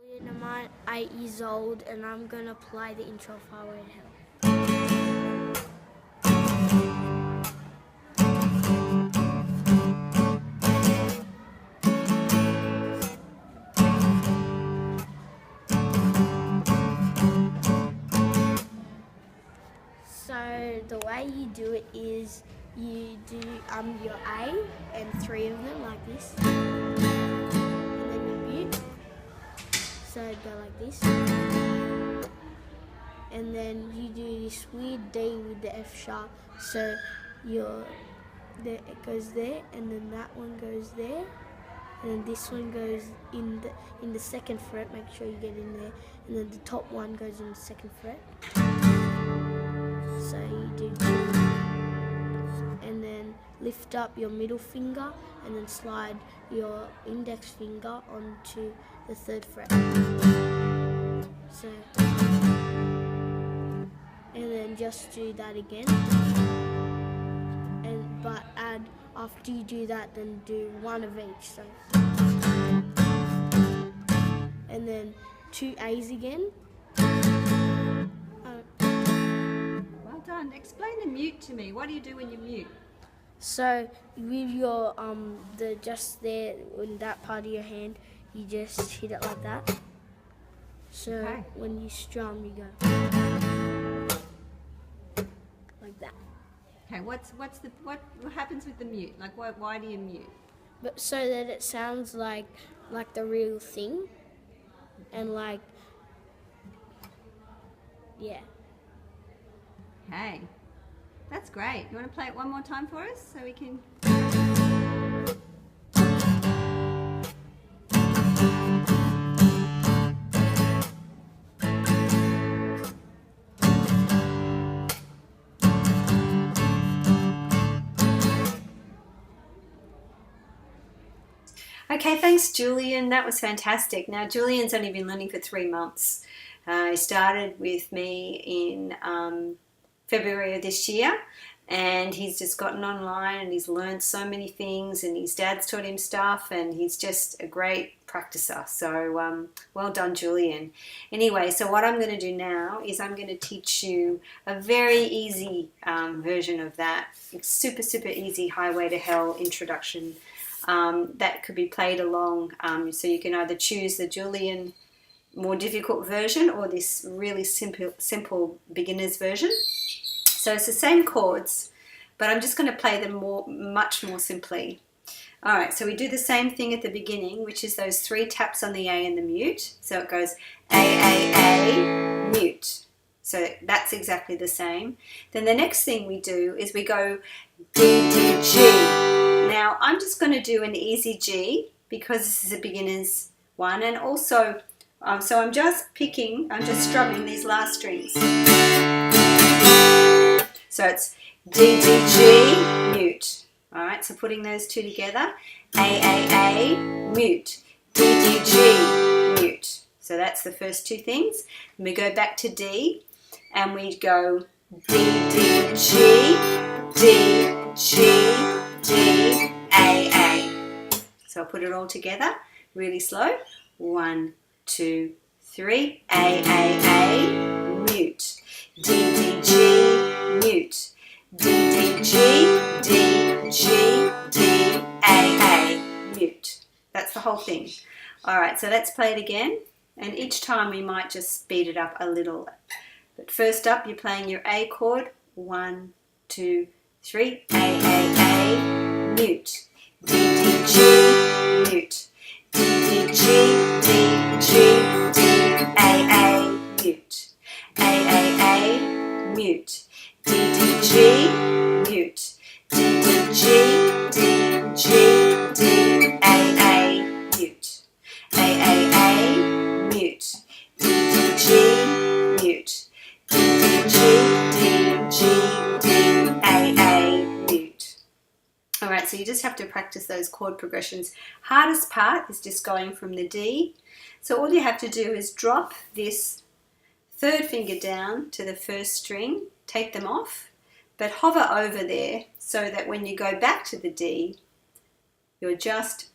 Julian, I'm 8 years old and I'm going to play the intro of Highway to Hell. So the way you do it is you do your A and 3 of them like this, and then you mute. So go like this, and then you do this weird D with the F sharp. So it goes there, and then that one goes there, and then this one goes in the second fret. Make sure you get in there, and then the top one goes in the second fret. So you do 2, and then lift up your middle finger, and then slide your index finger onto the 3rd fret. So, and then just do that again. But add, after you do that, then do 1 of each. So, and then 2 A's again. Well done. Explain the mute to me. What do you do when you mute? So with your just there in that part of your hand, you just hit it like that. So Okay. when you strum, you go like that. Okay. What happens with the mute? Like why do you mute? But so that it sounds like the real thing, and yeah. Hey, that's great. You want to play it one more time for us so we can? Okay, thanks, Julian. That was fantastic. Now, Julian's only been learning for 3 months. He started with me in February of this year, and he's just gotten online and he's learned so many things, and his dad's taught him stuff, and he's just a great practicer. So well done, Julian. Anyway, so what I'm going to do now is I'm going to teach you a very easy version of that. It's super easy Highway to Hell introduction that could be played along. So you can either choose the Julian more difficult version or this really simple beginner's version. So it's the same chords, but I'm just going to play them much more simply. All right, so we do the same thing at the beginning, which is those 3 taps on the A and the mute. So it goes A, mute. So that's exactly the same. Then the next thing we do is we go D, D, G. Now I'm just going to do an easy G because this is a beginner's one, and also so I'm just strumming these last strings. So it's D, D, G, mute. All right, so putting those 2 together, A, mute, D, D, G, mute. So that's the first 2 things. Then we go back to D, and we go D, D, G, D, G, D, A. So I'll put it all together, really slow. 1, 2, 3, A, mute, D, D, G, mute, D, D, G, D, G, D, A, mute. That's the whole thing. All right, so let's play it again, and each time we might just speed it up a little. But first up, you're playing your A chord, 1, 2, 3, A, mute, D, D, G, mute, D, D, G, D, G, D, A, mute, A, mute, D, D, G, mute, D, D, G, D, G, D, A, mute, A, mute, D, D, G, mute, D, D, G, D, G, D, A, mute. All right, so you just have to practice those chord progressions. Hardest part is just going from the D. So all you have to do is drop this 3rd finger down to the 1st string, take them off, but hover over there so that when you go back to the D, you're just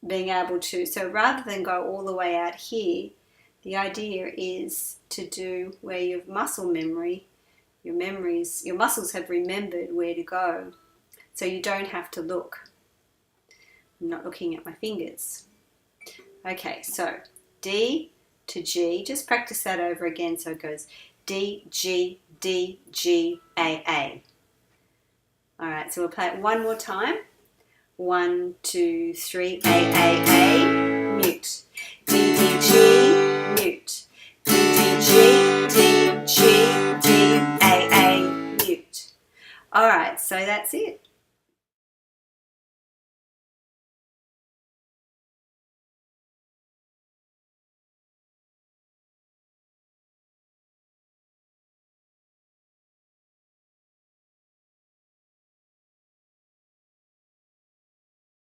being able to, so rather than go all the way out here, The idea is to do where your muscle memory, your muscles have remembered where to go, so you don't have to look. I'm not looking at my fingers. Okay, so D to G, just practice that over again so it goes D, G, D, G, A, A. All right, so we'll play it one more time. 1, 2, 3, A, mute. D, D, G, mute. D, D, G, D, G, D, A, mute. All right, so that's it.